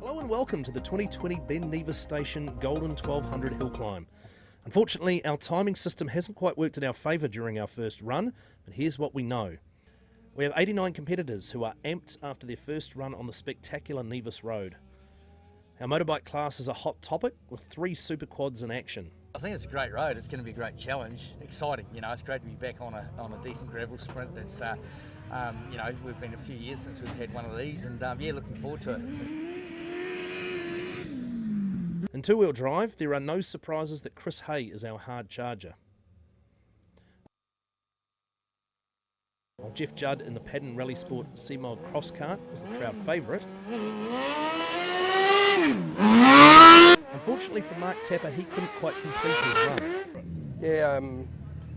Hello and welcome to the 2020 Ben Nevis Station Golden 1200 Hill Climb. Unfortunately, our timing system hasn't quite worked in our favour during our first run, but here's what we know. We have 89 competitors who are amped after their first run on the spectacular Nevis Road. Our motorbike class is a hot topic with 3 super quads in action. I think it's a great road. It's going to be a great challenge. Exciting, you know. It's great to be back on a decent gravel sprint. That's, you know, we've been a few years since we've had one of these, and yeah, looking forward to it. In two-wheel drive, there are no surprises that Chris Hay is our hard charger. While Jeff Judd in the Paddon Rallysport C-Mod cross cart was the crowd favourite. Unfortunately for Mark Tapper, he couldn't quite complete his run. Yeah,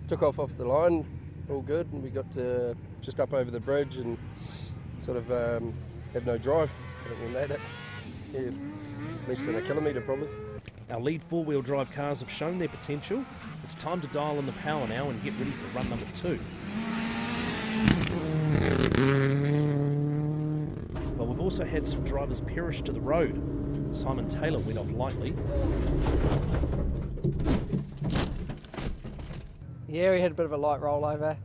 took off the line, all good, and we got just up over the bridge and sort of had no drive. I think we made it. Yeah, less than a kilometre probably. Our lead four-wheel drive cars have shown their potential. It's time to dial in the power now and get ready for run number 2. But we've also had some drivers perish to the road. Simon Taylor went off lightly. Yeah, we had a bit of a light rollover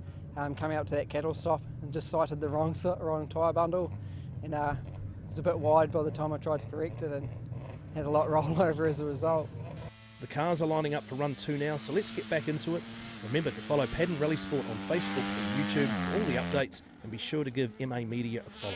coming up to that cattle stop and just sighted the wrong tyre bundle, and it was a bit wide by the time I tried to correct it and had a lot rollover as a result. The cars are lining up for run 2 now, so let's get back into it. Remember to follow Paddon Rallysport on Facebook and YouTube for all the updates, and be sure to give MA Media a follow.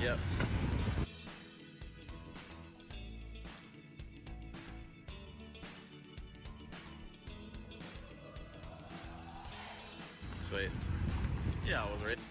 Yep. Sweet. Yeah, I was ready.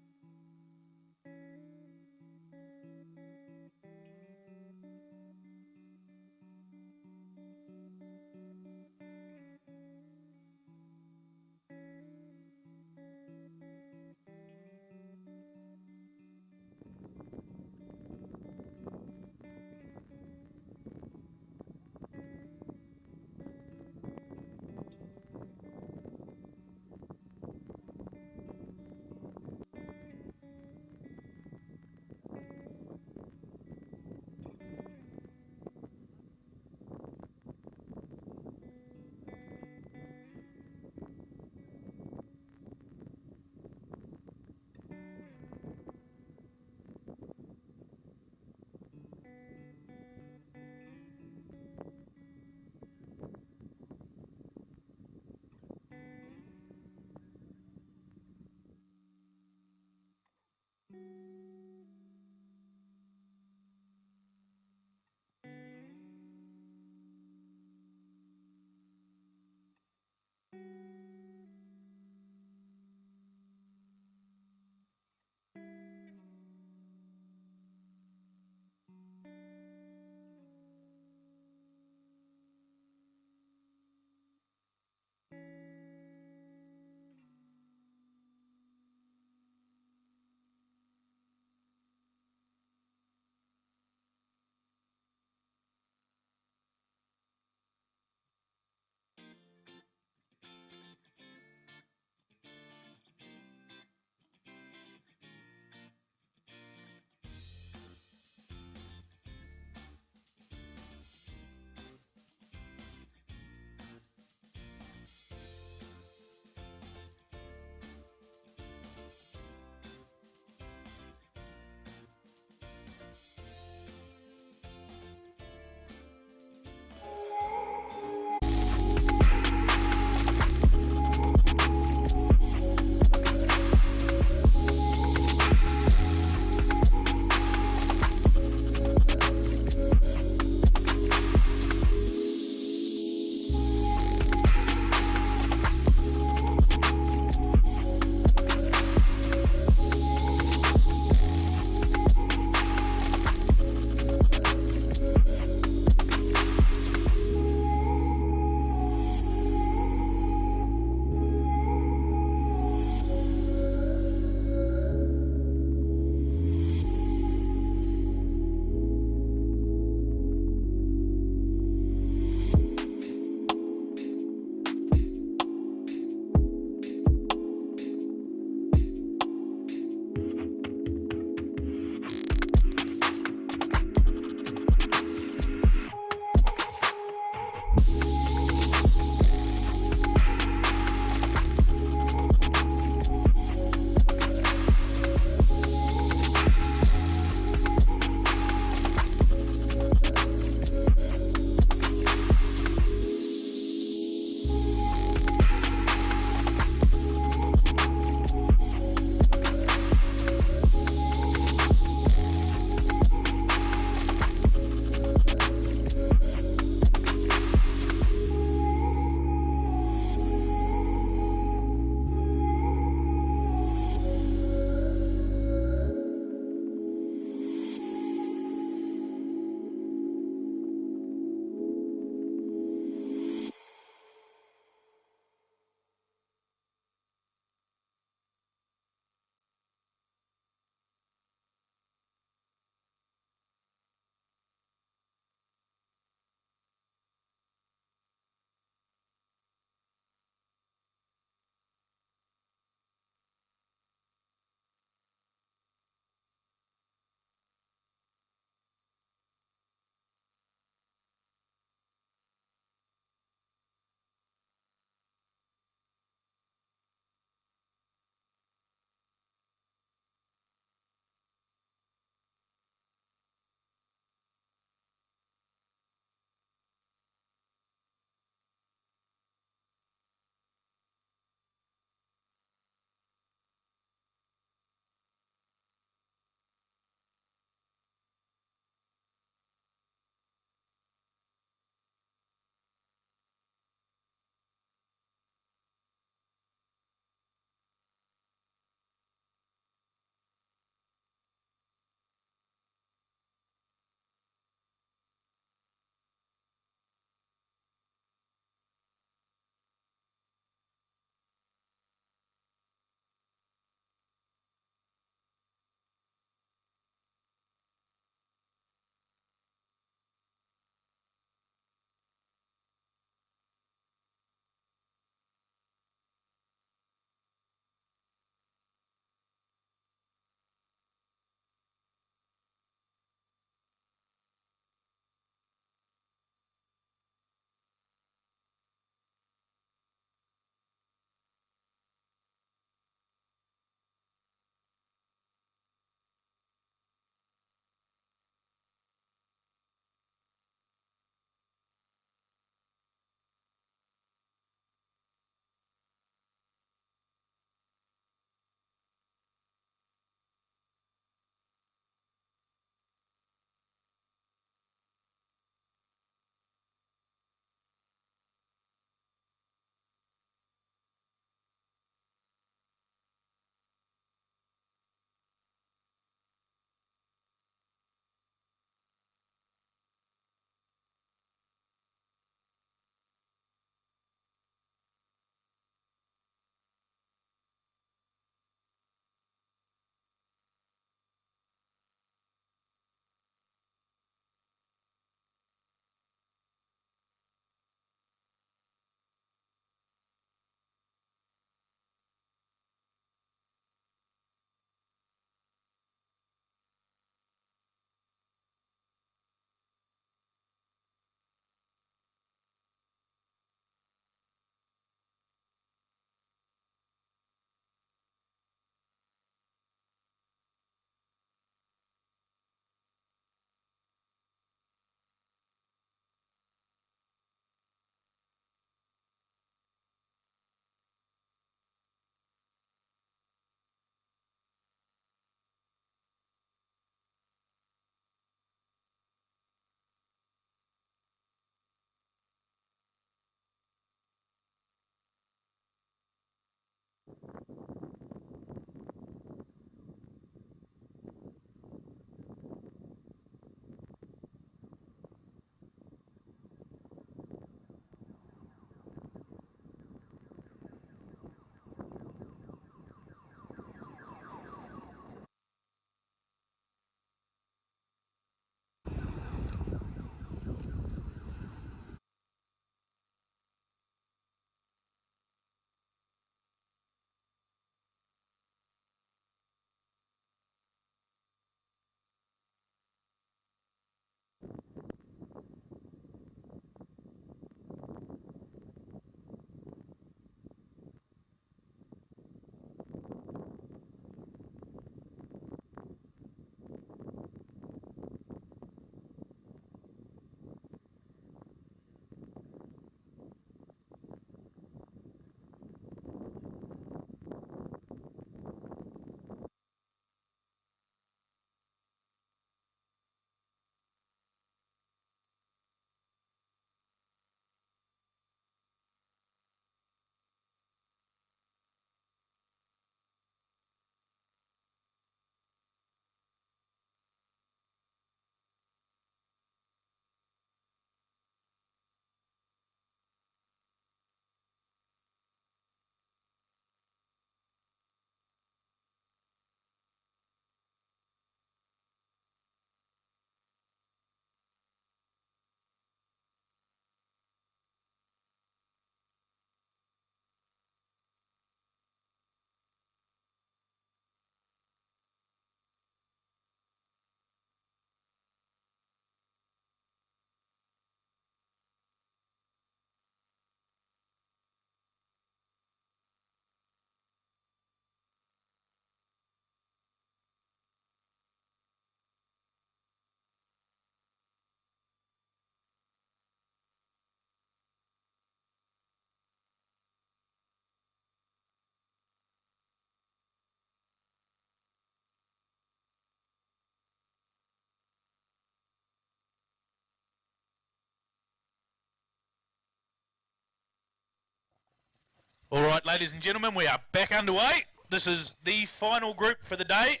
All right, ladies and gentlemen, we are back underway. This is the final group for the day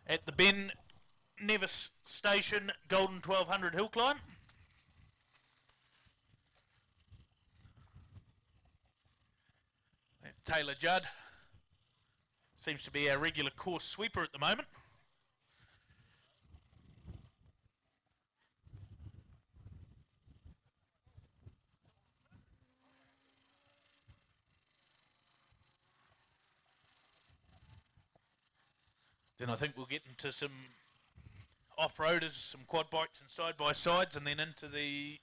at the Ben Nevis Station Golden 1200 Hill Climb. Taylor Judd seems to be our regular course sweeper at the moment. Then I think we'll get into some off-roaders, some quad bikes and side-by-sides, and then into the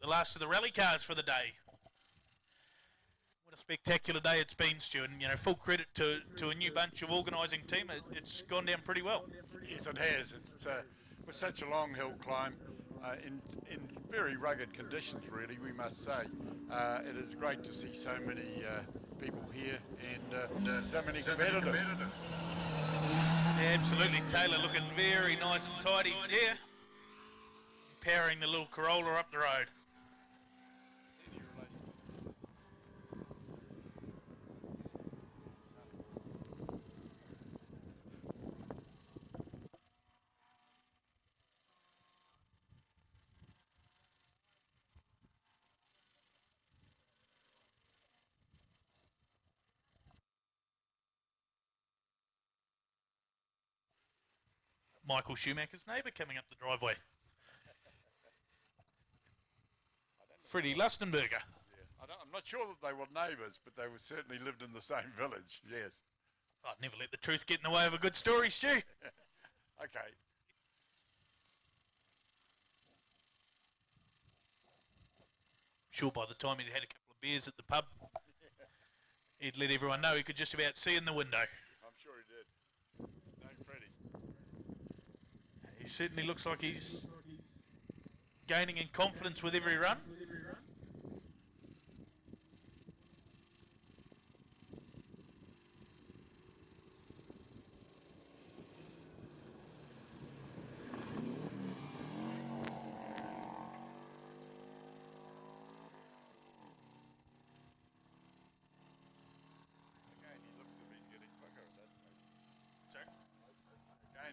last of the rally cars for the day. What a spectacular day it's been, Stu, and full credit to a new bunch of organising team. It's gone down pretty well. Yes, it has. It's with such a long hill climb, in very rugged conditions, really, we must say. It is great to see so many people here and so many competitors. Yeah, absolutely. Taylor looking very nice and tidy there. Powering the little Corolla up the road. Michael Schumacher's neighbour coming up the driveway. Freddie Lustenberger. Yeah. I'm not sure that they were neighbours, but they certainly lived in the same village, yes. I'd never let the truth get in the way of a good story, Stu. Okay. Sure, by the time he'd had a couple of beers at the pub, he'd let everyone know he could just about see in the window. I'm sure he did. No, Freddie. He certainly looks like he's gaining in confidence with every run.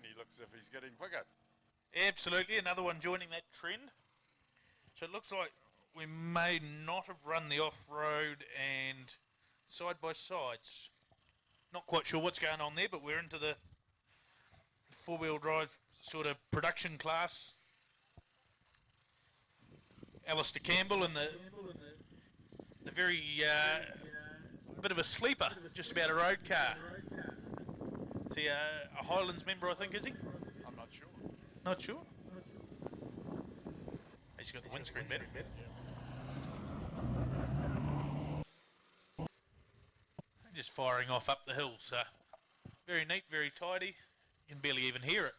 He looks as if he's getting quicker. Absolutely, another one joining that trend. So it looks like we may not have run the off-road and side-by-sides. Not quite sure what's going on there, but we're into the four-wheel drive sort of production class. Alistair Campbell and the very bit of a sleeper, just about a road car. Is he a Highlands member, I think, is he? I'm not sure. Not sure? He's got the windscreen better. Just firing off up the hill, so very neat, very tidy. You can barely even hear it.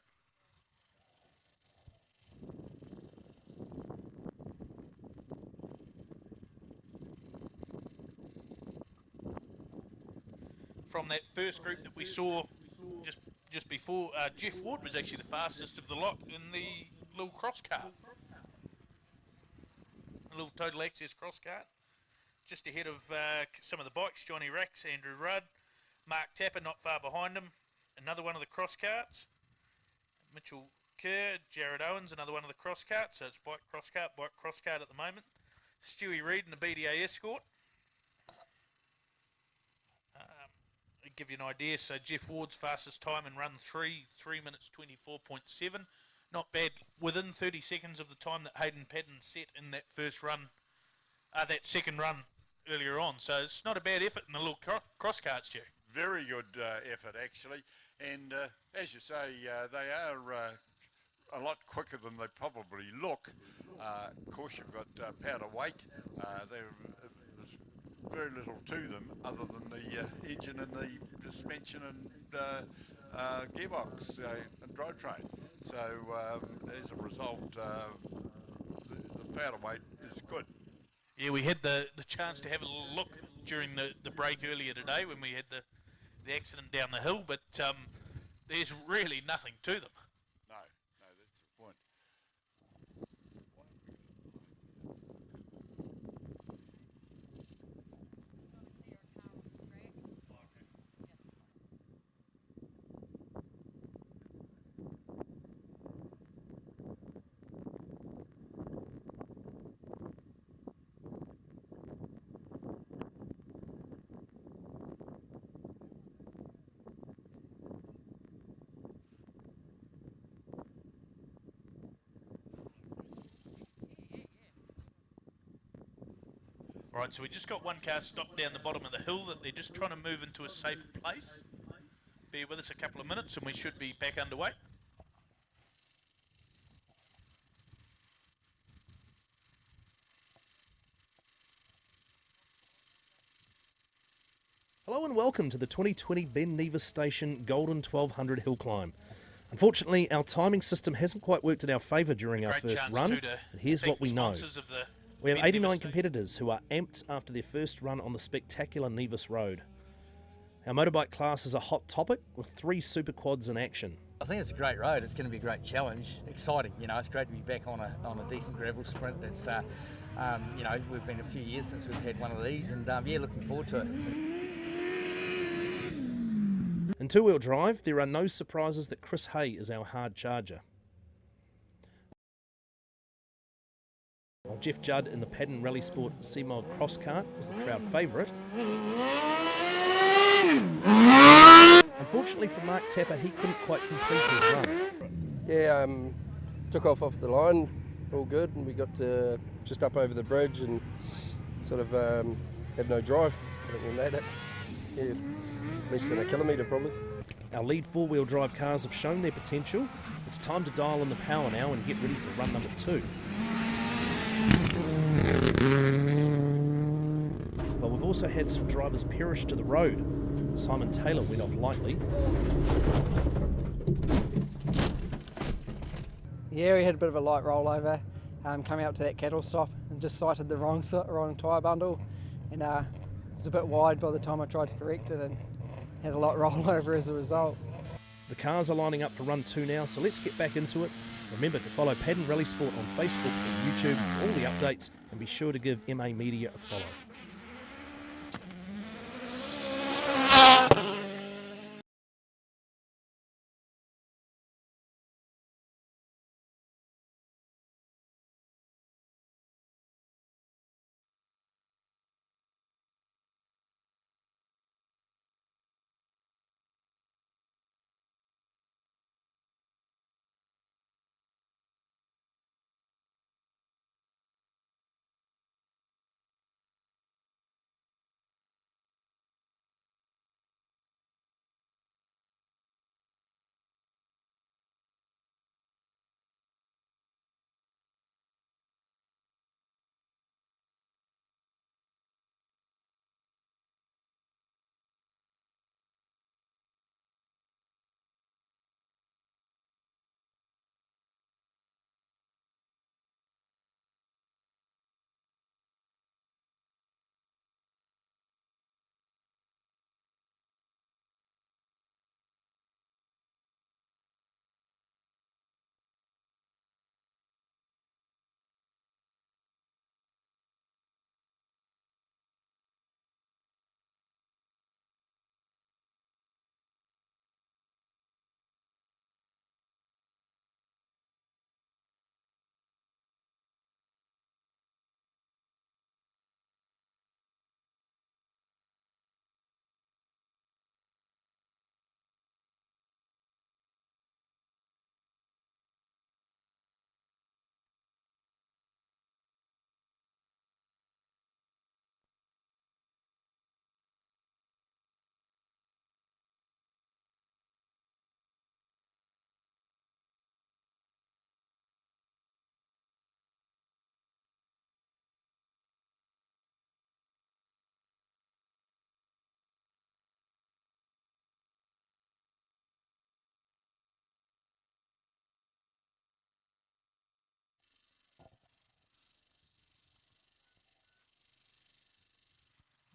From that first group that we saw just before, Jeff Ward was actually the fastest of the lot in the little cross cart. A little total access cross cart. Just ahead of some of the bikes, Johnny Rax, Andrew Rudd, Mark Tapper not far behind him. Another one of the cross carts. Mitchell Kerr, Jared Owens, another one of the cross carts. So it's bike cross cart at the moment. Stewie Reid in the BDA Escort. To give you an idea, so Jeff Ward's fastest time in run 3 minutes 24.7. Not bad, within 30 seconds of the time that Hayden Paddon set in that first run, that second run earlier on. So it's not a bad effort in the little cross carts, Joe. Very good effort, actually. And as you say, they are a lot quicker than they probably look. Of course, you've got powder weight. There's very little to them other than the engine and the suspension and gearbox and drivetrain. So as a result, the powder weight is good. Yeah, we had the chance to have a little look during the break earlier today when we had the accident down the hill, but there's really nothing to them. No, that's the point. Right, so we just got one car stopped down the bottom of the hill that they're just trying to move into a safe place. Bear with us a couple of minutes and we should be back underway. Hello and welcome to the 2020 Ben Nevis Station Golden 1200 Hill Climb. Unfortunately, our timing system hasn't quite worked in our favour during our first run, but here's what we know. We have 89 competitors who are amped after their first run on the spectacular Nevis Road. Our motorbike class is a hot topic with 3 super quads in action. I think it's a great road. It's going to be a great challenge. Exciting, you know. It's great to be back on a decent gravel sprint. That's, you know, we've been a few years since we've had one of these, and yeah, looking forward to it. In two-wheel drive, there are no surprises that Chris Hay is our hard charger. While Jeff Judd in the Paddon Rallysport C-Mod cross kart was the crowd favourite. Unfortunately for Mark Tapper, he couldn't quite complete his run. Yeah, took off the line, all good, and we got just up over the bridge and sort of had no drive. I think we made it. Yeah, less than a kilometre probably. Our lead four-wheel drive cars have shown their potential. It's time to dial in the power now and get ready for run number 2. But we've also had some drivers perish to the road. Simon Taylor went off lightly. Yeah, we had a bit of a light rollover coming up to that cattle stop and just sighted the wrong tyre bundle, and it was a bit wide by the time I tried to correct it and had a lot rollover as a result. The cars are lining up for run 2 now, so let's get back into it. Remember to follow Paddon Rallysport on Facebook and YouTube for all the updates, and be sure to give MA Media a follow.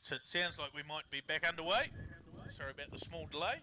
So it sounds like we might be back underway. Sorry about the small delay.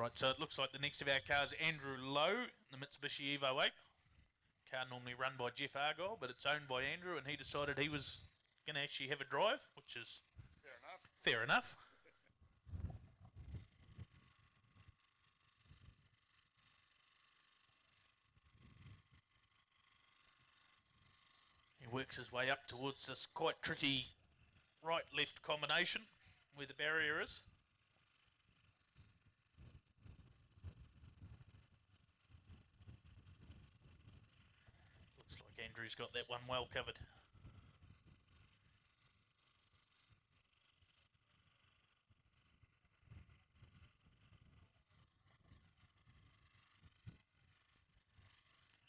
Right, so it looks like the next of our cars, Andrew Lowe, the Mitsubishi Evo 8. Car normally run by Jeff Argyle, but it's owned by Andrew, and he decided he was going to actually have a drive, which is fair enough. He works his way up towards this quite tricky right-left combination where the barrier is. Looks like Andrew's got that one well covered.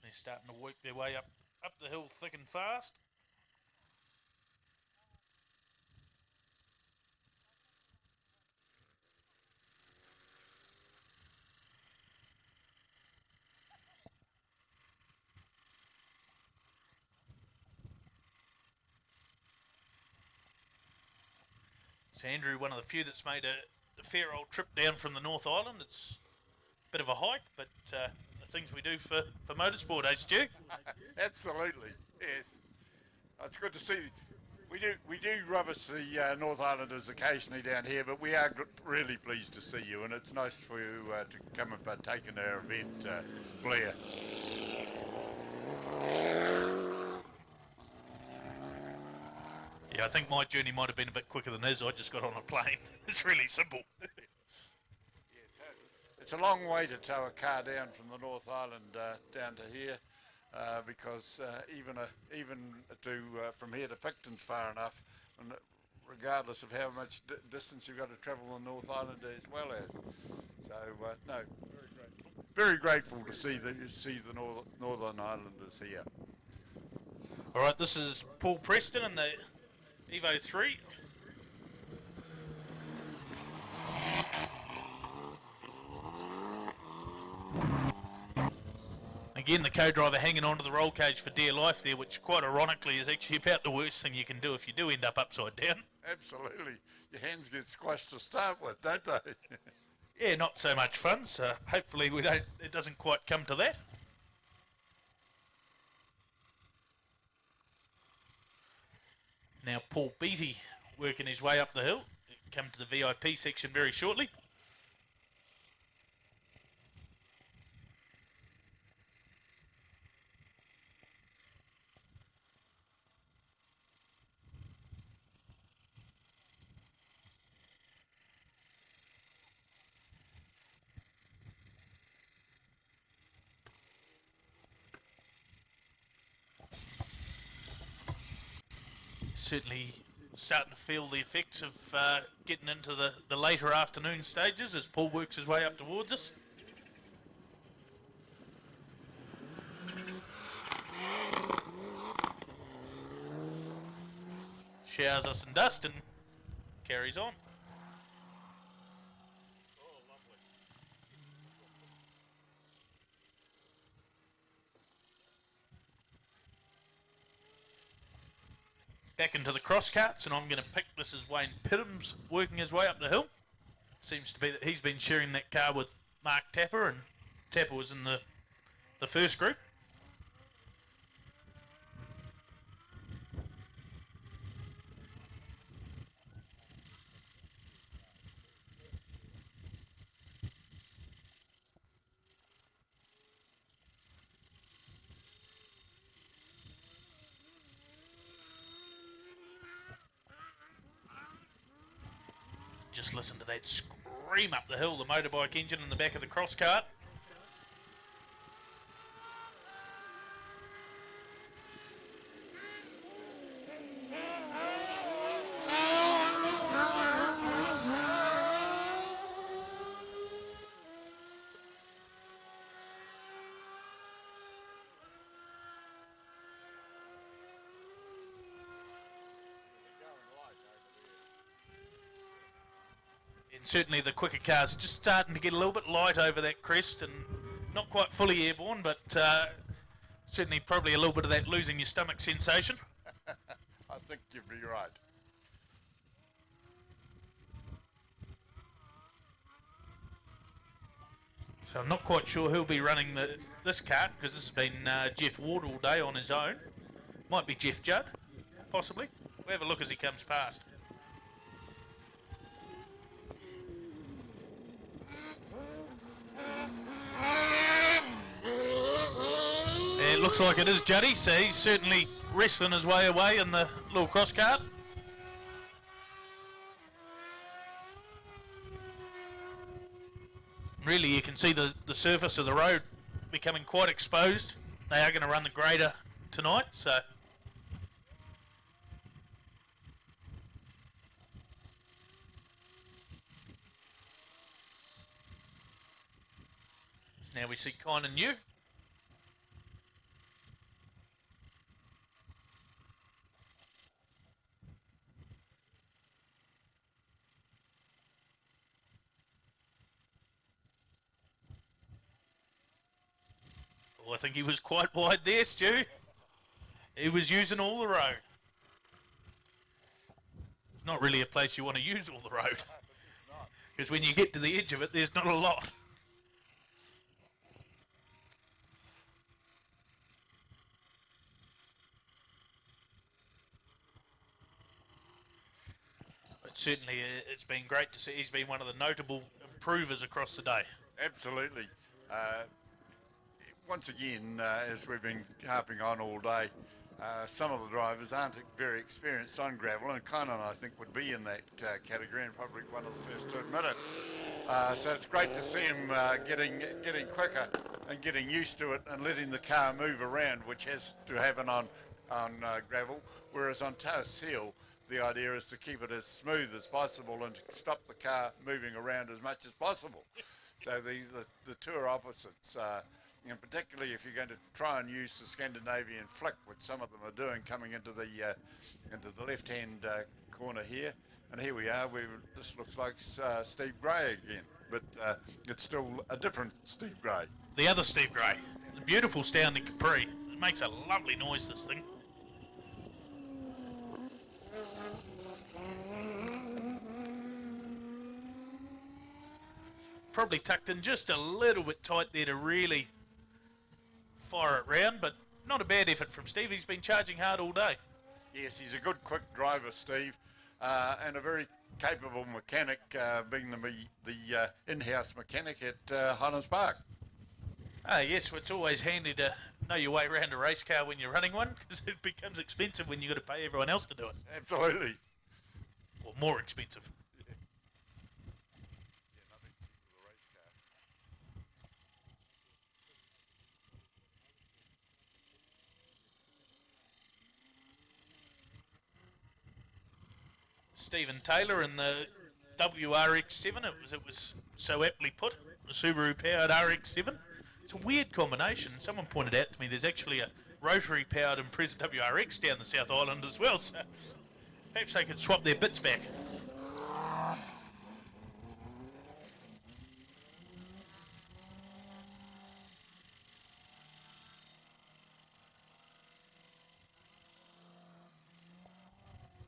They're starting to work their way up the hill thick and fast. So Andrew, one of the few that's made a fair old trip down from the North Island. It's a bit of a hike, but the things we do for motorsport, eh, Stu? Absolutely, yes. It's good to see. We do rubbish the North Islanders occasionally down here, but we are really pleased to see you, and it's nice for you to come and partake in our event, Blair. Yeah, I think my journey might have been a bit quicker than his. I just got on a plane. It's really simple. It's a long way to tow a car down from the North Island down to here, because even from here to Picton's far enough, and regardless of how much distance you've got to travel on North Island as well as. So no, very grateful to see the Northern Islanders here. All right, this is Paul Preston in the Evo 3. Again, the co-driver hanging onto the roll cage for dear life there, which quite ironically is actually about the worst thing you can do if you do end up upside down. Absolutely. Your hands get squashed to start with, don't they? Yeah, not so much fun, so hopefully it doesn't quite come to that. Now Paul Beattie working his way up the hill. He'll come to the VIP section very shortly. Certainly starting to feel the effects of getting into the later afternoon stages as Paul works his way up towards us. Showers us in dust and carries on. Back into the cross carts, and I'm going to pick this as Wayne Pittham's working his way up the hill. Seems to be that he's been sharing that car with Mark Tapper, and Tapper was in the first group. Just listen to that scream up the hill, the motorbike engine in the back of the cross cart. And certainly the quicker cars just starting to get a little bit light over that crest and not quite fully airborne, but certainly probably a little bit of that losing your stomach sensation. I think you'd be right. So I'm not quite sure who'll be running this kart, because this has been Jeff Ward all day on his own. Might be Jeff Judd, possibly. We'll have a look as he comes past. It looks like it is Juddy, so he's certainly wrestling his way away in the little cross kart. Really, you can see the surface of the road becoming quite exposed. They are going to run the grader tonight, so... So now we see kind of new. Well, I think he was quite wide there, Stu. He was using all the road. It's not really a place you want to use all the road. Because when you get to the edge of it, there's not a lot. But certainly it's been great to see. He's been one of the notable improvers across the day. Absolutely. Once again, as we've been harping on all day, some of the drivers aren't very experienced on gravel, and Kynan, I think, would be in that category and probably one of the first to admit it. So it's great to see him getting quicker and getting used to it and letting the car move around, which has to happen on gravel, whereas on Taos Hill, the idea is to keep it as smooth as possible and to stop the car moving around as much as possible. So the two are opposites. And particularly if you're going to try and use the Scandinavian flick, which some of them are doing, coming into the left-hand corner here. And here we are. This looks like Steve Gray again, but it's still a different Steve Gray. The other Steve Gray, the beautiful standing Capri. It makes a lovely noise, this thing. Probably tucked in just a little bit tight there to really fire it round, but not a bad effort from Steve. He's been charging hard all day. Yes, he's a good, quick driver, Steve, and a very capable mechanic, being the in-house mechanic at Highlands Park. Yes, it's always handy to know your way around a race car when you're running one, because it becomes expensive when you've got to pay everyone else to do it. Absolutely. Or more expensive. Stephen Taylor in the WRX7, it was so aptly put, the Subaru powered RX7. It's a weird combination. Someone pointed out to me there's actually a rotary powered Impreza WRX down the South Island as well, so perhaps they could swap their bits back.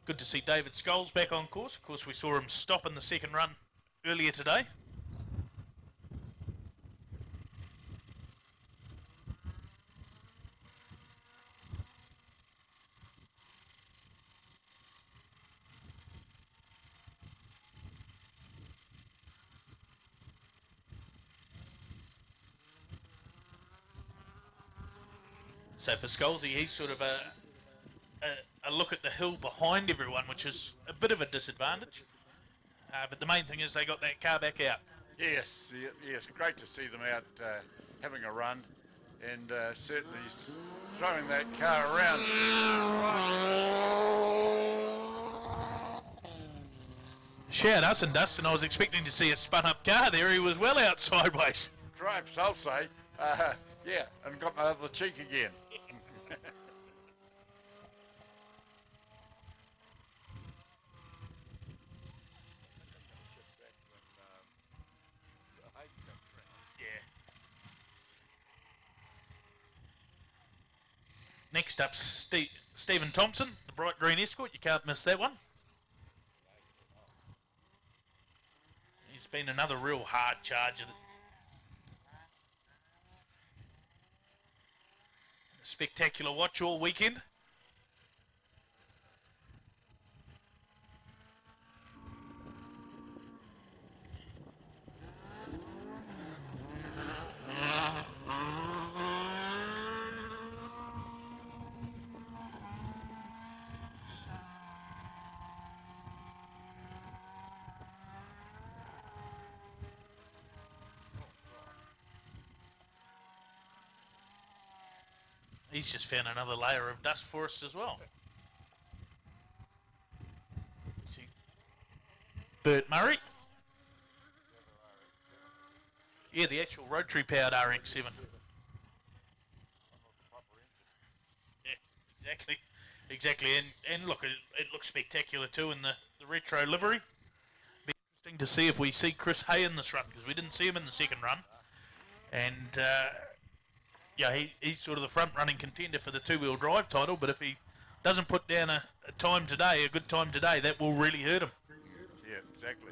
Good to see David Scholes back on course. Of course, we saw him stop in the second run earlier today. So for Scholes, he's sort of a look at the hill behind everyone, which is a bit of a disadvantage. But the main thing is they got that car back out. Yes, yes, great to see them out having a run, and certainly throwing that car around. Shout us and Dustin, I was expecting to see a spun up car there. He was well out sideways. Stripes, I'll say. Yeah, and got my other cheek again. Next up, Stephen Thompson, the bright green Escort. You can't miss that one. He's been another real hard charger. spectacular watch all weekend. He's just found another layer of dust for us as well. See, Bert Murray. Yeah, the actual rotary powered RX-7. Yeah, exactly. And look, it looks spectacular too in the retro livery. Be interesting to see if we see Chris Hay in this run, because we didn't see him in the second run. And yeah, he's sort of the front running contender for the two-wheel drive title, but if he doesn't put down a time today, a good time today, that will really hurt him. Yeah, exactly.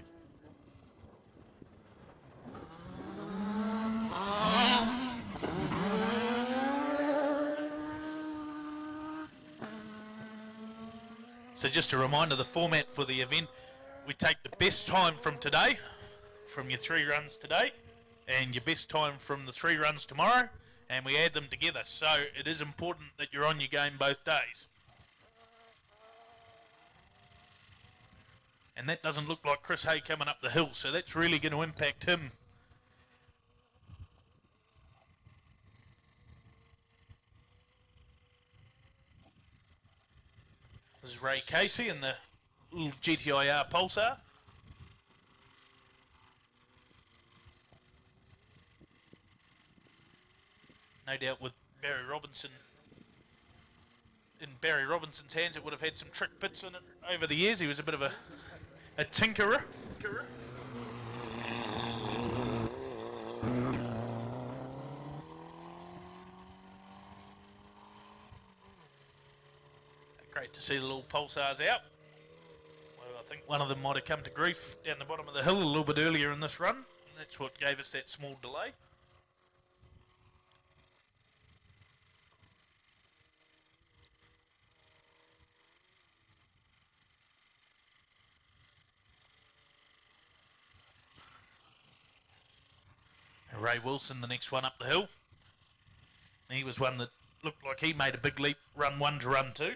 So just a reminder, the format for the event, we take the best time from today, from your 3 runs today, and your best time from the 3 runs tomorrow, and we add them together. So it is important that you're on your game both days. And that doesn't look like Chris Hay coming up the hill, so that's really going to impact him. This is Ray Casey in the little GTIR Pulsar. No doubt with Barry Robinson, in Barry Robinson's hands, it would have had some trick bits in it over the years. He was a bit of a tinkerer. Great to see the little Pulsars out. Well, I think one of them might have come to grief down the bottom of the hill a little bit earlier in this run. And that's what gave us that small delay. Ray Wilson, the next one up the hill. He was one that looked like he made a big leap, run 1 to run 2.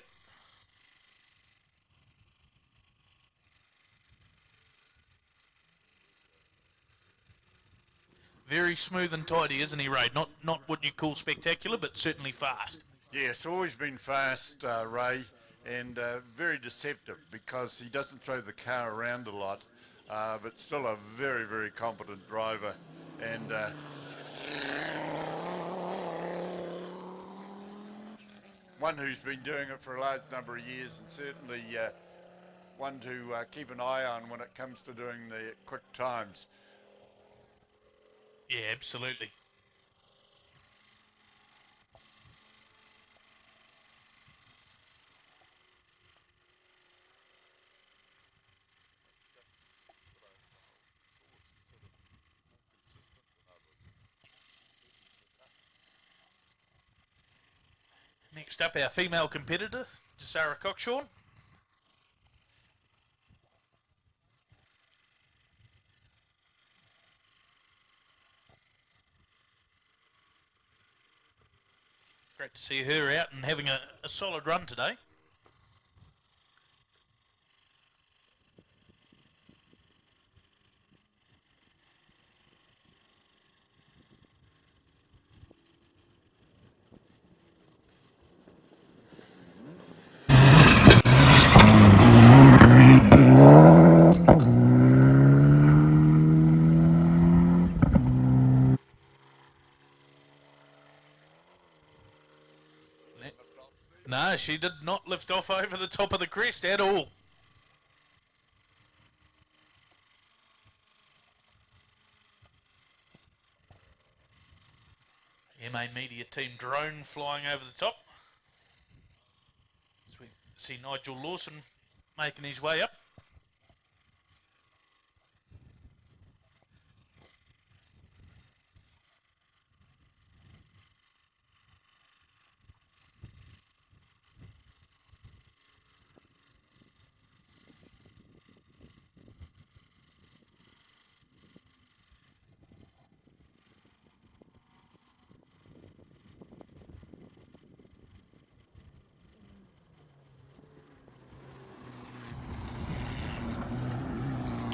Very smooth and tidy, isn't he, Ray? Not what you call spectacular, but certainly fast. Yes, always been fast, Ray, and very deceptive because he doesn't throw the car around a lot, but still a very, very competent driver. And one who's been doing it for a large number of years, and certainly one to keep an eye on when it comes to doing the quick times. Yeah, absolutely. Next up, our female competitor, Sarah Cockshawn. Great to see her out and having a solid run today. No, she did not lift off over the top of the crest at all. MA Media Team drone flying over the top. As we see Nigel Lawson making his way up.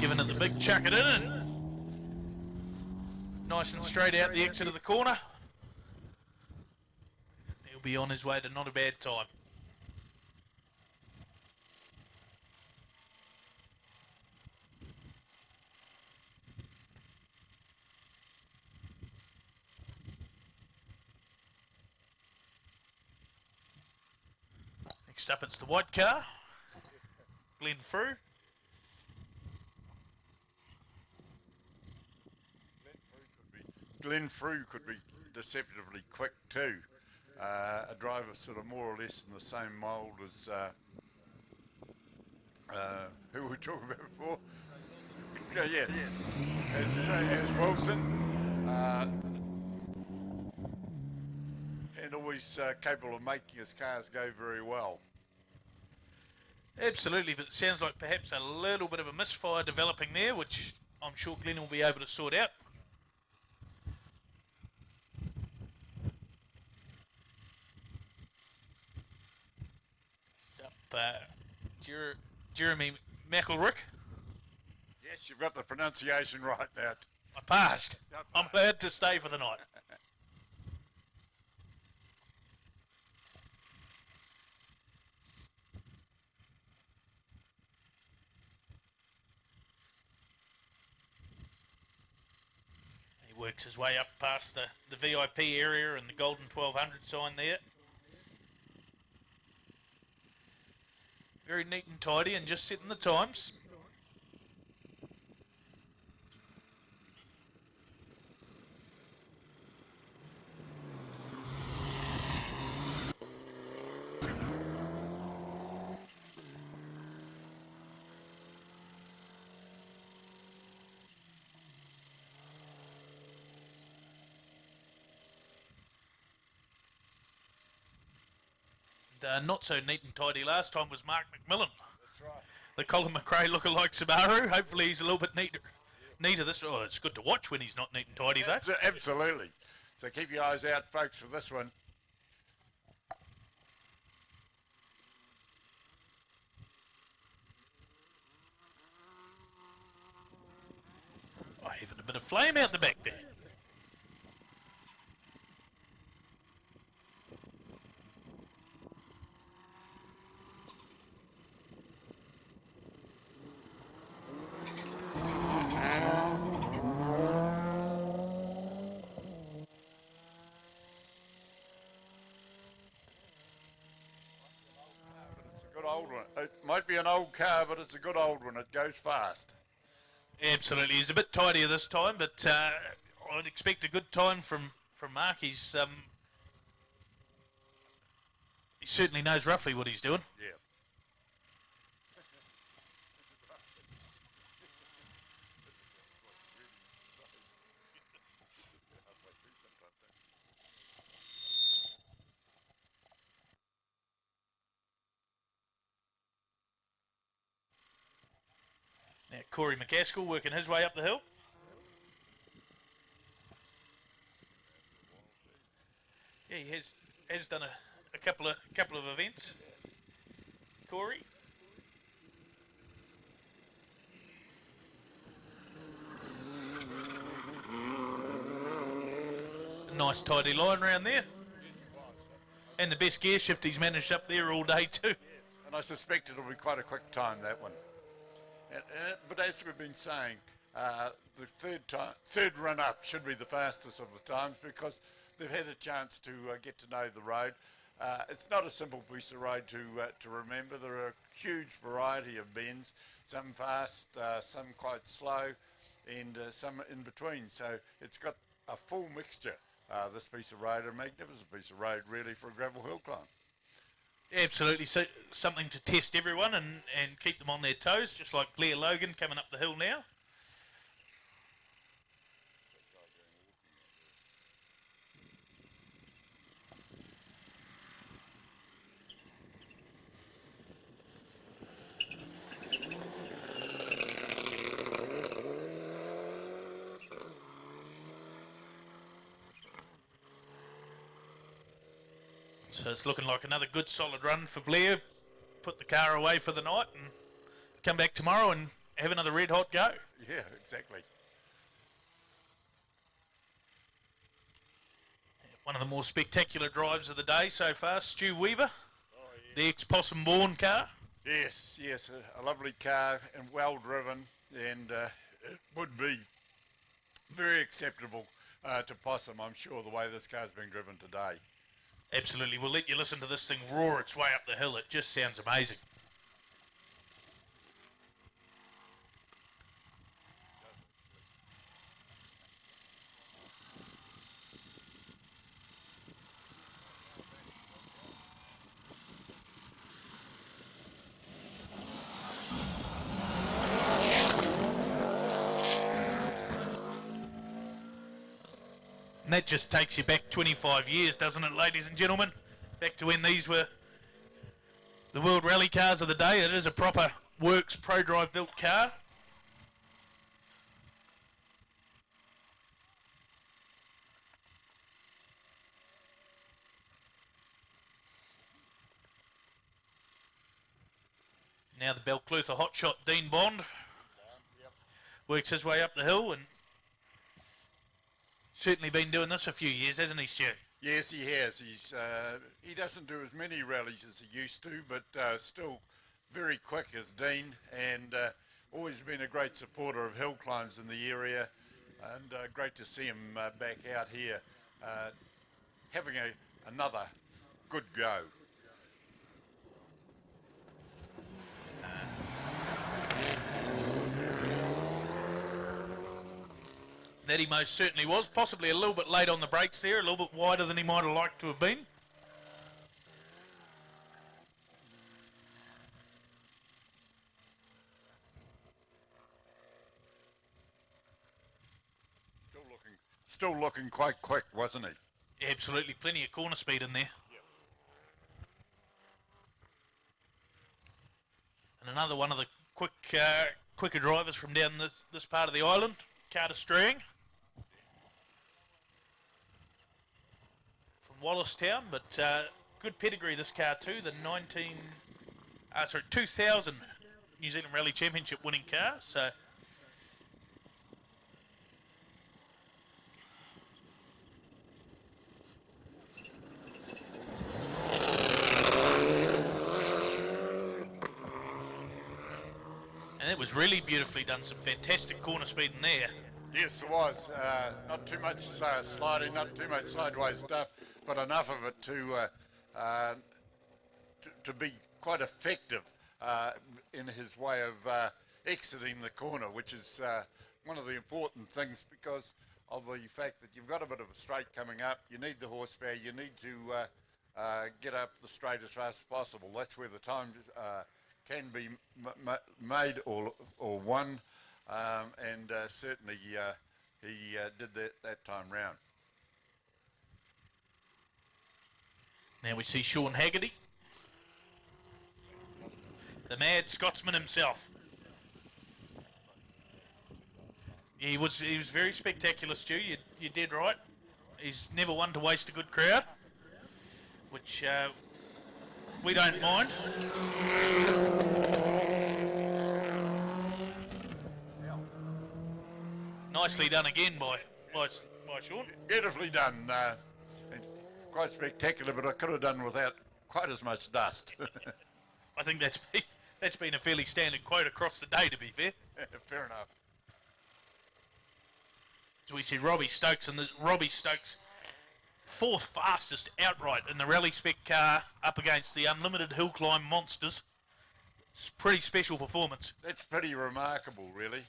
giving it the big chuck it in, and nice and straight out the exit of the corner. He'll be on his way to not a bad time. Next up, it's the white car, Glenn Frew. Glenn Frew could be deceptively quick too. A driver sort of more or less in the same mould as who were we talking about before? Yeah, as Wilson, and always capable of making his cars go very well. Absolutely, but it sounds like perhaps a little bit of a misfire developing there, which I'm sure Glenn will be able to sort out. Jeremy McElrick. Yes, you've got the pronunciation right now. I passed. I'm glad to stay for the night. He works his way up past the VIP area and the Golden 1200 sign there. Very neat and tidy and just setting the times. Not so neat and tidy last time was Mark McMillan. That's right. The Colin McRae lookalike Subaru. Hopefully he's a little bit neater this. Oh, it's good to watch when he's not neat and tidy though. Absolutely. So keep your eyes out, folks, for this one. Oh, even a bit of flame out the back there. It might be an old car, but it's a good old one. It goes fast. Absolutely. He's a bit tidier this time, but I'd expect a good time from Mark. He certainly knows roughly what he's doing. Yeah. Now Corey McCaskill working his way up the hill. Yeah, he has done a couple of events. Corey. A nice tidy line around there. And the best gear shift he's managed up there all day too. And I suspect it'll be quite a quick time, that one. But as we've been saying, the third run-up should be the fastest of the times because they've had a chance to get to know the road. It's not a simple piece of road to remember. There are a huge variety of bends, some fast, some quite slow, and some in between. So it's got a full mixture, this piece of road, a magnificent piece of road really for a gravel hill climb. Absolutely, so something to test everyone and keep them on their toes, just like Blair Logan coming up the hill now. So it's looking like another good solid run for Blair. Put the car away for the night and come back tomorrow and have another red hot go. Yeah, exactly. One of the more spectacular drives of the day so far, Stu Weaver, the ex-Possum Born car. Yes, a lovely car and well driven, and it would be very acceptable to Possum, I'm sure, the way this car's been driven today. Absolutely. We'll let you listen to this thing roar its way up the hill. It just sounds amazing. And that just takes you back 25 years, doesn't it, ladies and gentlemen? Back to when these were the World Rally cars of the day. It is a proper Works Pro Drive built car. Now the Belclutha hotshot Dean Bond works his way up the hill, and certainly been doing this a few years, hasn't he, Stu? Yes, he has. He doesn't do as many rallies as he used to, but still very quick as Dean, and always been a great supporter of hill climbs in the area, and great to see him back out here having another good go. That he most certainly was, possibly a little bit late on the brakes there, a little bit wider than he might have liked to have been. Still looking quite quick, wasn't he? Absolutely, plenty of corner speed in there. Yep. And another one of the quicker drivers from down this part of the island, Carter Strang. Wallace-town, but good pedigree this car too. The 2000 New Zealand Rally Championship winning car. So and it was really beautifully done. Some fantastic corner speed in there. Yes, there was. Not too much sliding, not too much sideways stuff, but enough of it to be quite effective in his way of exiting the corner, which is one of the important things because of the fact that you've got a bit of a straight coming up. You need the horsepower. You need to get up the straight as fast as possible. That's where the time can be made or won. And certainly he did that time round. Now we see Sean Haggerty, the mad Scotsman himself. He was very spectacular, Stu. You did right. He's never one to waste a good crowd, which we don't mind. Nicely done again by Sean. Beautifully done. Quite spectacular, but I could have done without quite as much dust. I think that's been a fairly standard quote across the day, to be fair. Fair enough. So we see Robbie Stokes, and Robbie Stokes, fourth fastest outright in the rally spec car up against the unlimited hill climb monsters. It's a pretty special performance. That's pretty remarkable, really.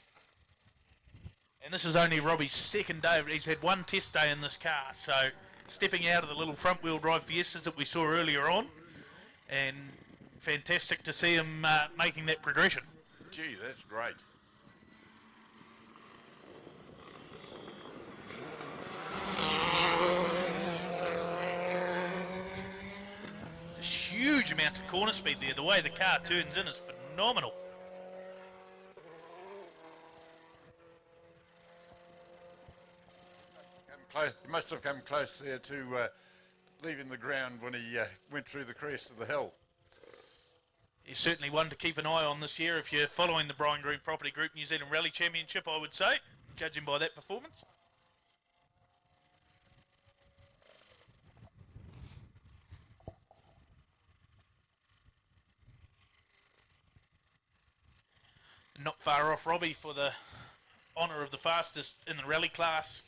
And this is only Robbie's second day. He's had one test day in this car, so stepping out of the little front-wheel drive Fiestas that we saw earlier on, and fantastic to see him making that progression. Gee, that's great. There's huge amounts of corner speed there. The way the car turns in is phenomenal. He must have come close there to leaving the ground when he went through the crest of the hill. He's certainly one to keep an eye on this year if you're following the Brian Green Property Group New Zealand Rally Championship, I would say, judging by that performance. Not far off Robbie for the honour of the fastest in the rally class.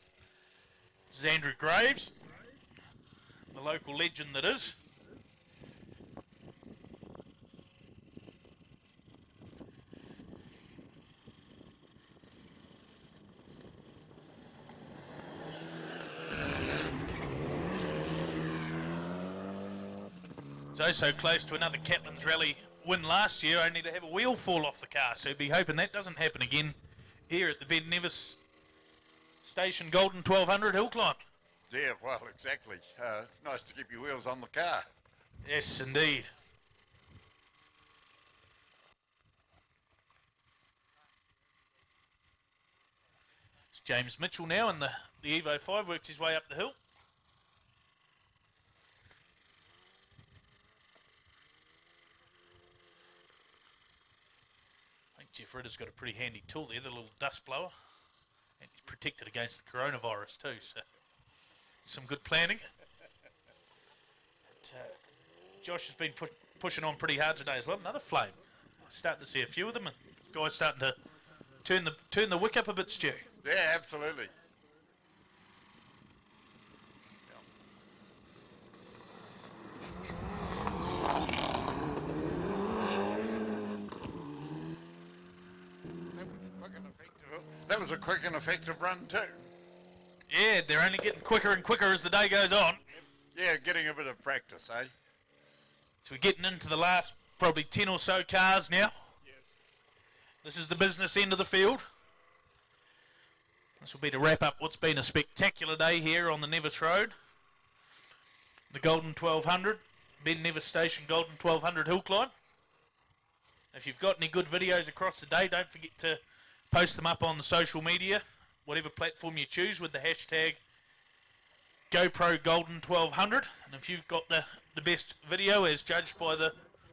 This is Andrew Graves, the local legend that is. So close to another Captain's Rally win last year, only to have a wheel fall off the car. So be hoping that doesn't happen again here at the Ben Nevis Station Golden 1200 Hill Climb. Yeah, well, exactly. It's nice to keep your wheels on the car. Yes, indeed. It's James Mitchell now, and the Evo 5 works his way up the hill. Jeff Ritter's got a pretty handy tool there, the little dust blower. And he's protected against the coronavirus too, so some good planning. But, Josh has been pushing on pretty hard today as well. Another flame. Starting to see a few of them, and guys starting to turn the wick up a bit, Stu. Yeah, absolutely. That was a quick and effective run too. Yeah, they're only getting quicker and quicker as the day goes on. Yeah, getting a bit of practice, eh? So we're getting into the last probably 10 or so cars now. Yes. This is the business end of the field. This will be to wrap up what's been a spectacular day here on the Nevis Road. The Golden 1200, Ben Nevis Station Golden 1200 Hill Climb. If you've got any good videos across the day, don't forget to post them up on the social media, whatever platform you choose, with the hashtag GoPro Golden 1200. And if you've got the best video as judged by the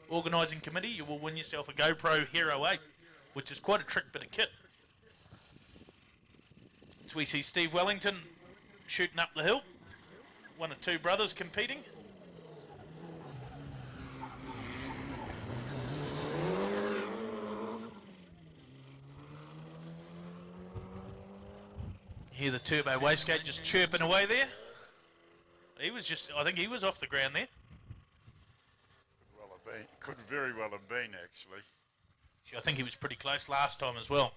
organising committee, you will win yourself a GoPro Hero 8, which is quite a trick bit of kit. So we see Steve Wellington shooting up the hill, one of two brothers competing. Hear the turbo wastegate just chirping away there. I think he was off the ground there. Could very well have been, actually. I think he was pretty close last time as well.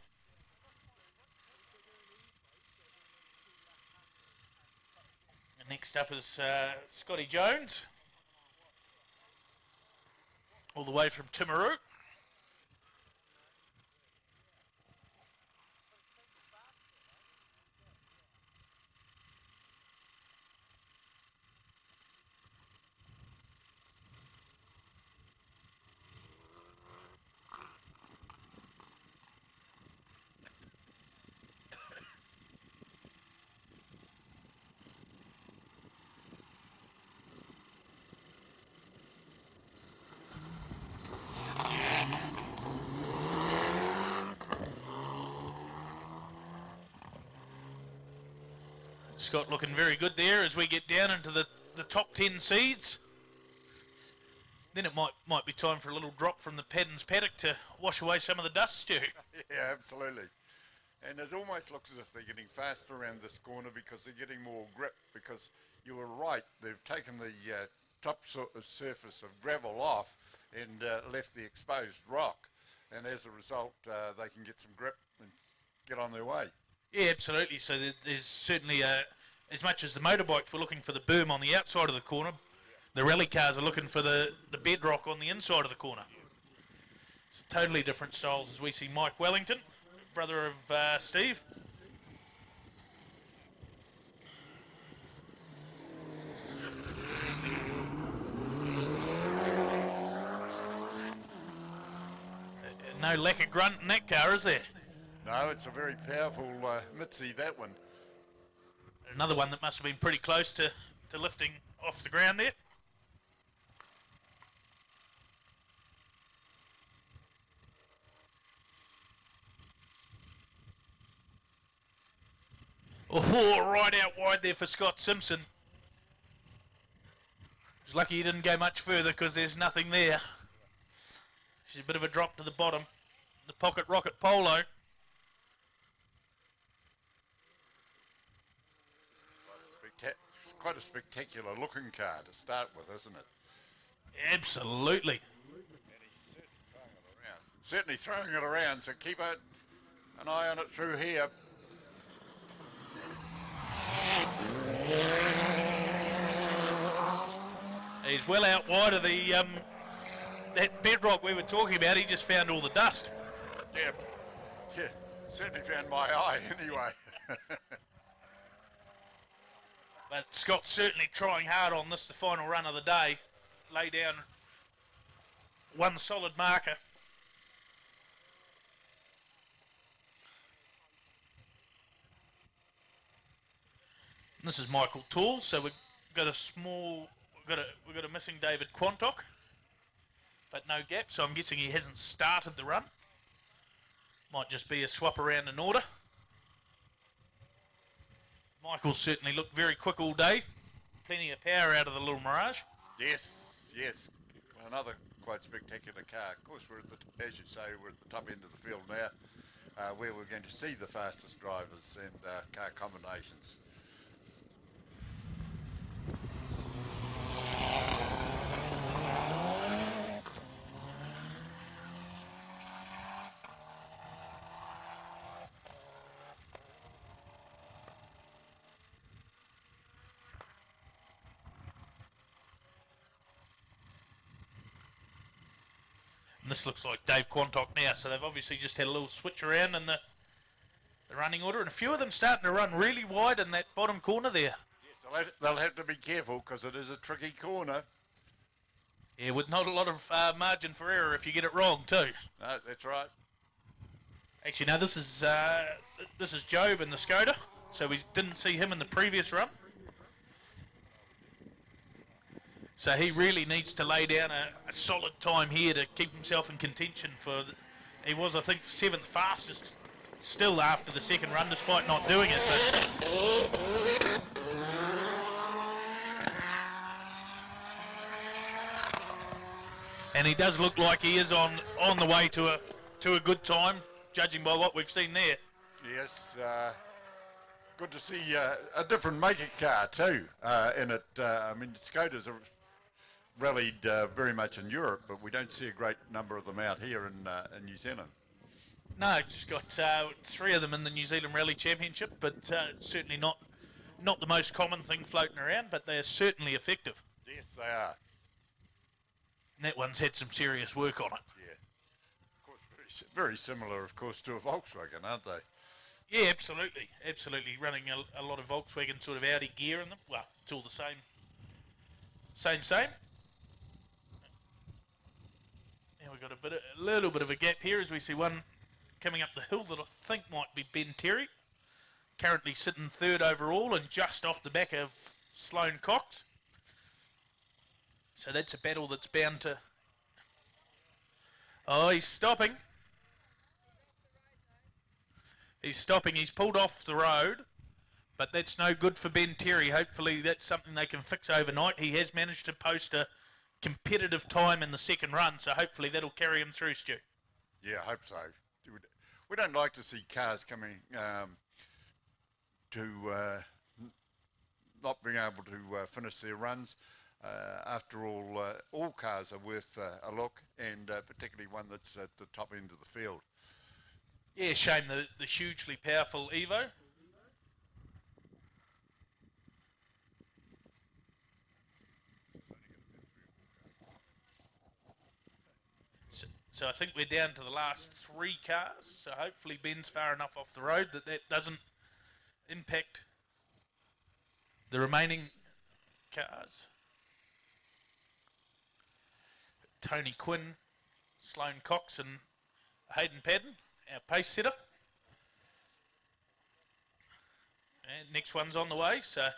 And next up is Scotty Jones, all the way from Timaru. Scott looking very good there as we get down into the top 10 seeds. Then it might be time for a little drop from the Paddon's paddock to wash away some of the dust, Stu. Yeah, absolutely. And it almost looks as if they're getting faster around this corner because they're getting more grip, because you were right, they've taken the top surface of gravel off and left the exposed rock, and as a result they can get some grip and get on their way. Yeah, absolutely. So there's certainly, as much as the motorbikes were looking for the berm on the outside of the corner, the rally cars are looking for the bedrock on the inside of the corner. It's totally different styles as we see Mike Wellington, brother of Steve. No lack of grunt in that car, is there? No, it's a very powerful Mitzi, that one. Another one that must have been pretty close to lifting off the ground there. Oh, right out wide there for Scott Simpson. He's lucky he didn't go much further because there's nothing there. She's a bit of a drop to the bottom. The Pocket Rocket Polo. It's quite a spectacular looking car to start with, isn't it? Absolutely. And he's certainly throwing it around, so keep an eye on it through here. He's well out wide of the that bedrock we were talking about. He just found all the dust. Yeah, certainly found my eye anyway. But Scott's certainly trying hard on this, the final run of the day. Lay down one solid marker. And this is Michael Toole, so we've got we've got a missing David Quantock, but no gap, so I'm guessing he hasn't started the run. Might just be a swap around in order. Michael's certainly looked very quick all day. Plenty of power out of the little Mirage. Yes. Another quite spectacular car. Of course, as you say, we're at the top end of the field now, where we're going to see the fastest drivers and car combinations. And this looks like Dave Quantock now, so they've obviously just had a little switch around in the running order, and a few of them starting to run really wide in that bottom corner there. Yes, they'll have to be careful because it is a tricky corner. Yeah, with not a lot of margin for error if you get it wrong too. No, that's right. Actually, no, this is Job in the Skoda, so we didn't see him in the previous run. So he really needs to lay down a solid time here to keep himself in contention for. He was, I think, 7th fastest still after the second run, despite not doing it. But and he does look like he is on the way to a good time, judging by what we've seen there. Yes, good to see a different maker car too in it. I mean, Skodas are rallied very much in Europe, but we don't see a great number of them out here in New Zealand. No, just got 3 of them in the New Zealand Rally Championship, but certainly not the most common thing floating around, but they are certainly effective. Yes, they are. And that one's had some serious work on it. Yeah. Of course, very similar, of course, to a Volkswagen, aren't they? Yeah, absolutely. Running a lot of Volkswagen sort of Audi gear in them. Well, it's all the same. Same. Now we've got a little bit of a gap here as we see one coming up the hill that I think might be Ben Terry. Currently sitting 3rd overall and just off the back of Sloane Cox. So that's a battle that's bound to... Oh, he's stopping. He's pulled off the road, but that's no good for Ben Terry. Hopefully that's something they can fix overnight. He has managed to post a competitive time in the second run, so hopefully that'll carry him through, Stu. Yeah, I hope so. We don't like to see cars coming to not being able to finish their runs. After all cars are worth a look, and particularly one that's at the top end of the field. Yeah, shame the hugely powerful Evo. So I think we're down to the last 3 cars, so hopefully Ben's far enough off the road that doesn't impact the remaining cars. Tony Quinn, Sloane Cox and Hayden Paddon, our pace setter. And next one's on the way, so...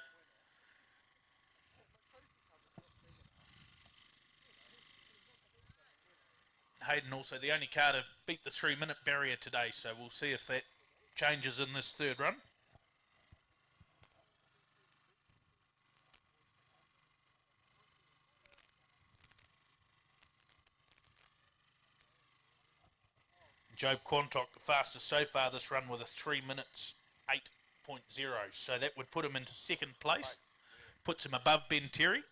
Hayden also the only car to beat the 3-minute barrier today, so we'll see if that changes in this third run. Job Quantock, the fastest so far this run, with a 3 minutes 8.0. So that would put him into second place, puts him above Ben Terry.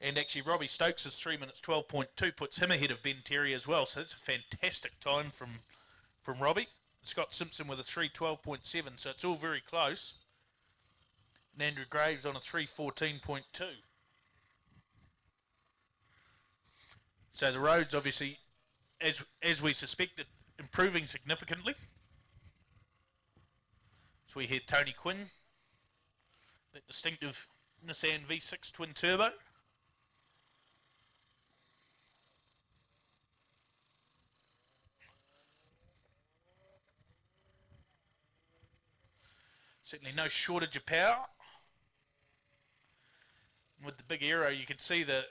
And actually Robbie Stokes' 3 minutes 12.2 puts him ahead of Ben Terry as well. So that's a fantastic time from Robbie. Scott Simpson with a 3:12.7, so it's all very close. And Andrew Graves on a 3:14.2. So the roads, obviously, as we suspected, improving significantly. So we hear Tony Quinn, that distinctive Nissan V6 twin turbo. Certainly no shortage of power. With the big aero, you can see the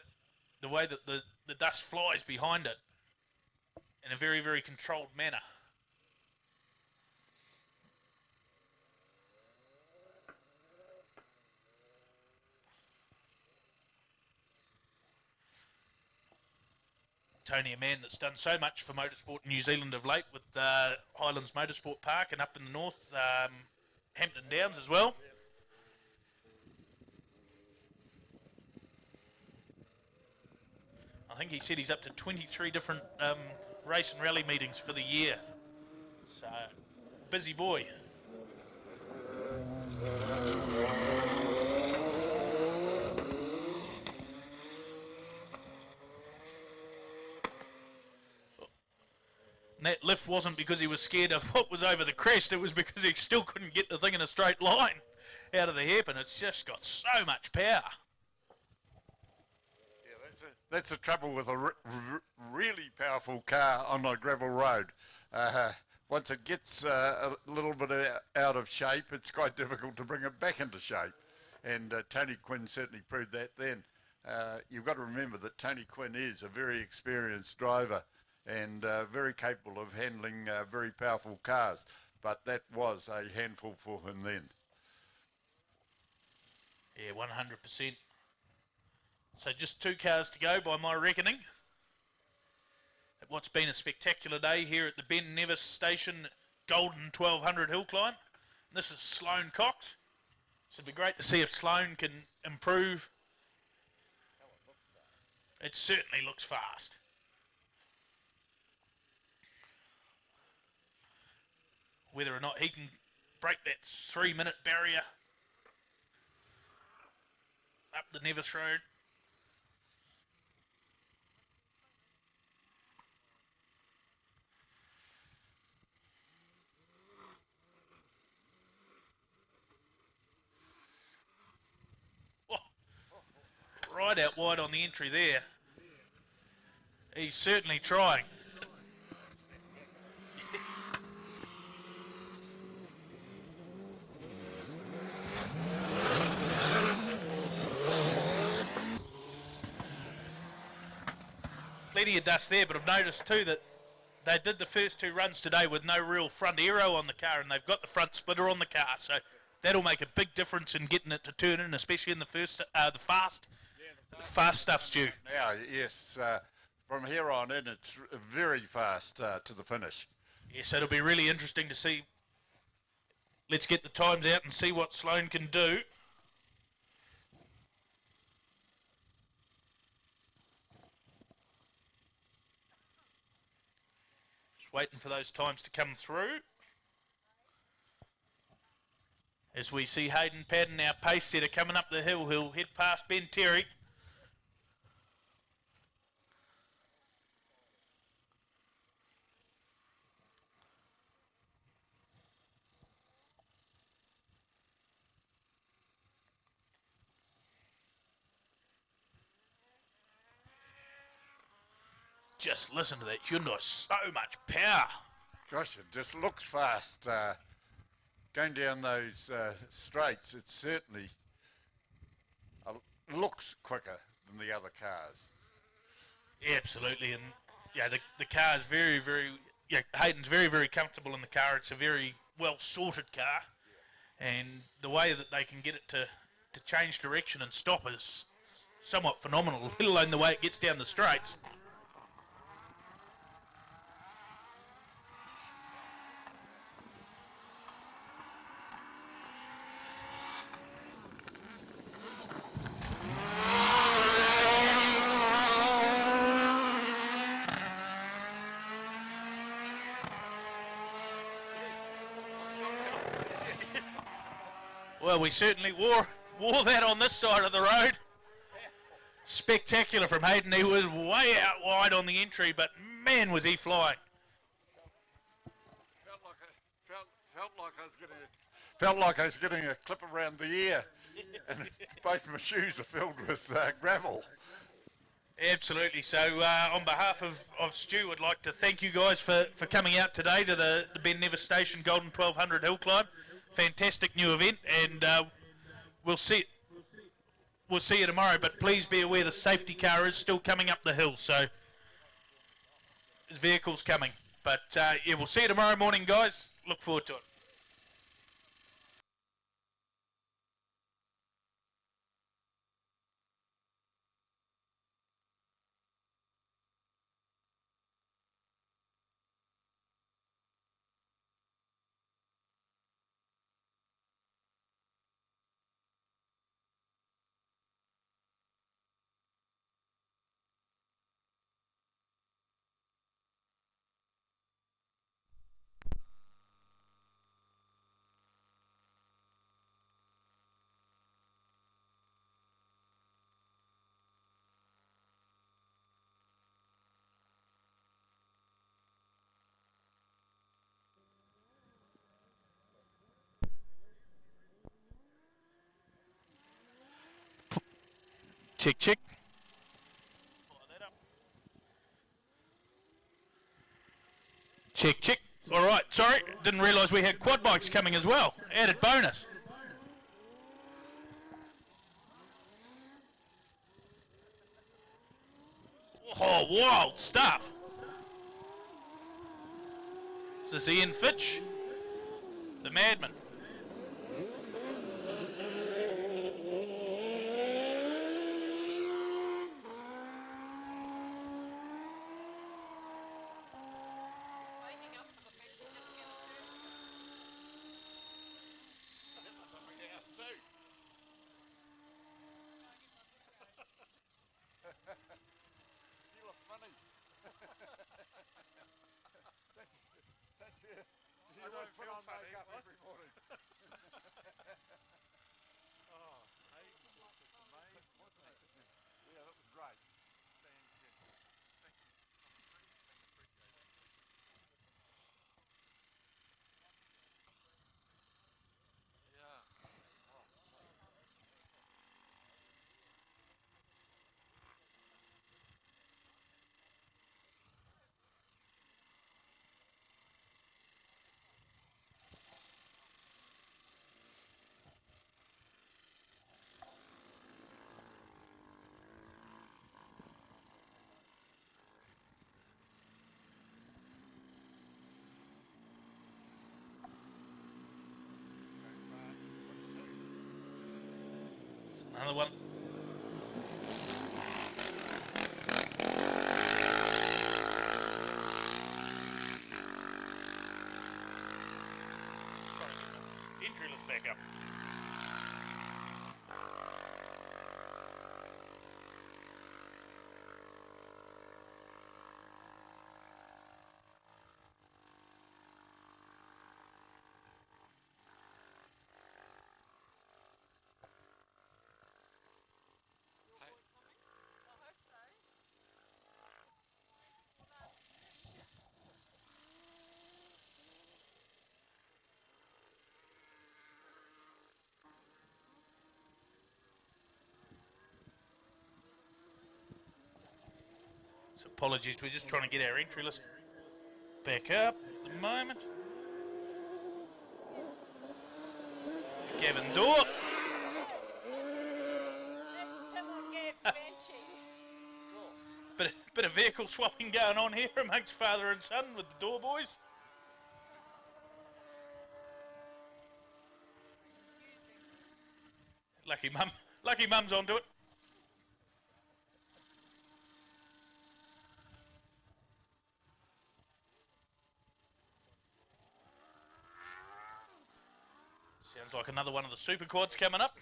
way that the dust flies behind it in a very, very controlled manner. Tony, a man that's done so much for motorsport in New Zealand of late with Highlands Motorsport Park and up in the north, Hampton Downs as well. I think he said he's up to 23 different race and rally meetings for the year. So, busy boy. And that lift wasn't because he was scared of what was over the crest, it was because he still couldn't get the thing in a straight line out of the hairpin. It's just got so much power. Yeah, that's the trouble with a really powerful car on a gravel road. Once it gets a little bit out of shape, it's quite difficult to bring it back into shape. And Tony Quinn certainly proved that then. You've got to remember that Tony Quinn is a very experienced driver and very capable of handling very powerful cars, but that was a handful for him then. Yeah, 100%. So just 2 cars to go by my reckoning. At what's been a spectacular day here at the Ben Nevis Station Golden 1200 hill climb. And this is Sloane Cox. So it'd be great to see if Sloane can improve. It certainly looks fast. Whether or not he can break that 3-minute barrier up the Nevis Road. Oh, right out wide on the entry there. He's certainly trying. Plenty of dust there, but I've noticed too that they did the first 2 runs today with no real front aero on the car, and they've got the front splitter on the car, so that'll make a big difference in getting it to turn in, especially in the first, the fast stuff, Stu. Now, yes, from here on in, it's very fast to the finish. Yes, it'll be really interesting to see. Let's get the times out and see what Sloane can do. Waiting for those times to come through. As we see Hayden Paddon, our pace setter, coming up the hill. He'll head past Ben Terry. Just listen to that Hyundai, so much power. Gosh, it just looks fast. Going down those straights, it certainly looks quicker than the other cars. Yeah, absolutely, and yeah, the car is very, very. Yeah, Hayden's very, very comfortable in the car. It's a very well sorted car, and the way that they can get it to change direction and stop is somewhat phenomenal. Let alone the way it gets down the straights. Well, we certainly wore that on this side of the road. Spectacular from Hayden. He was way out wide on the entry, but man, was he flying. Felt like I was getting a clip around the ear, and both my shoes are filled with gravel. Absolutely. So on behalf of Stu, I'd like to thank you guys for coming out today to the Ben Nevis Station Golden 1200 Hill Climb. Fantastic new event, and we'll see you tomorrow, but please be aware the safety car is still coming up the hill, so there's vehicles coming. But yeah, we'll see you tomorrow morning, guys. Look forward to it. Check, check. Check, check. All right, sorry, didn't realise we had quad bikes coming as well. Added bonus. Oh, wild stuff. Is this Ian Fitch? The madman. You look funny. I don't put on makeup every morning. Oh, Hayden, it's amazing, wasn't it? Yeah, that was great. Thank you. Yeah. Another one. Entryless back up. So apologies, we're just trying to get our entryless back up at the moment. Gavin Dorr. That's Tim on Gav's benching. Bit of vehicle swapping going on here amongst father and son with the Dorr boys. Lucky mum's onto it. Sounds like another one of the super quads coming up.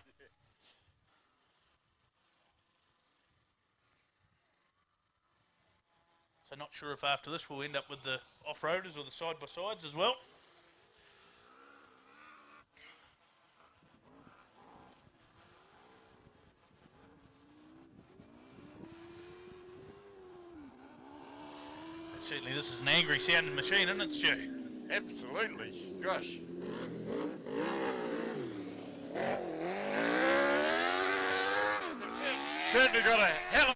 So not sure if after this we'll end up with the off-roaders or the side-by-sides as well. Certainly, this is an angry sounding machine, isn't it, Stu? Absolutely. Gosh. Certainly got a hell of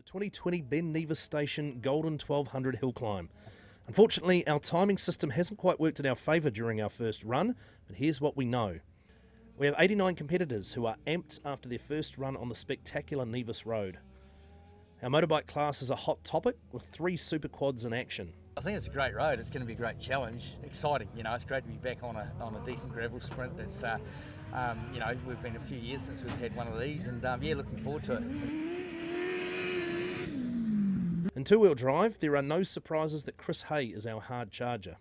The 2020 Ben Nevis Station Golden 1200 hill climb. Unfortunately, our timing system hasn't quite worked in our favour during our first run, but here's what we know. We have 89 competitors who are amped after their first run on the spectacular Nevis Road. Our motorbike class is a hot topic with 3 super quads in action. I think it's a great road. It's going to be a great challenge. Exciting, you know. It's great to be back on a decent gravel sprint. That's, you know, we've been a few years since we've had one of these, and yeah, looking forward to it. In two-wheel drive, there are no surprises that Chris Hay is our hard charger.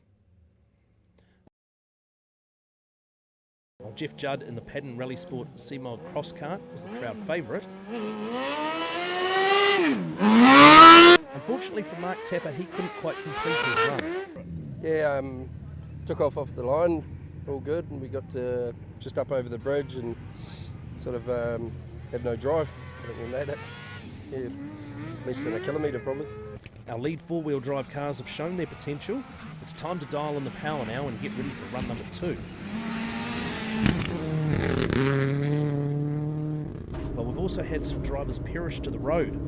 While Jeff Judd in the Paddon Rallysport C-Mod cross cart was the crowd favourite. Unfortunately for Mark Tapper, he couldn't quite complete his run. Yeah, took off the line, all good, and we got just up over the bridge and sort of had no drive. I think we made it. Yeah, less than a kilometre probably. Our lead four-wheel drive cars have shown their potential. It's time to dial in the power now and get ready for run number 2. But we've also had some drivers perish to the road.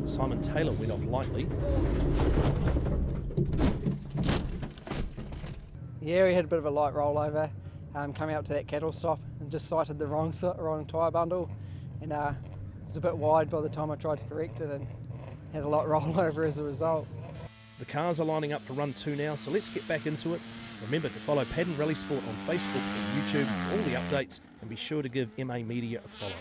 Simon Taylor went off lightly. Yeah, we had a bit of a light rollover coming up to that cattle stop and just sighted the wrong tyre bundle, and it was a bit wide by the time I tried to correct it and had a lot rollover as a result. The cars are lining up for run 2 now, so let's get back into it. Remember to follow Paddon Rallysport on Facebook and YouTube for all the updates, and be sure to give MA Media a follow.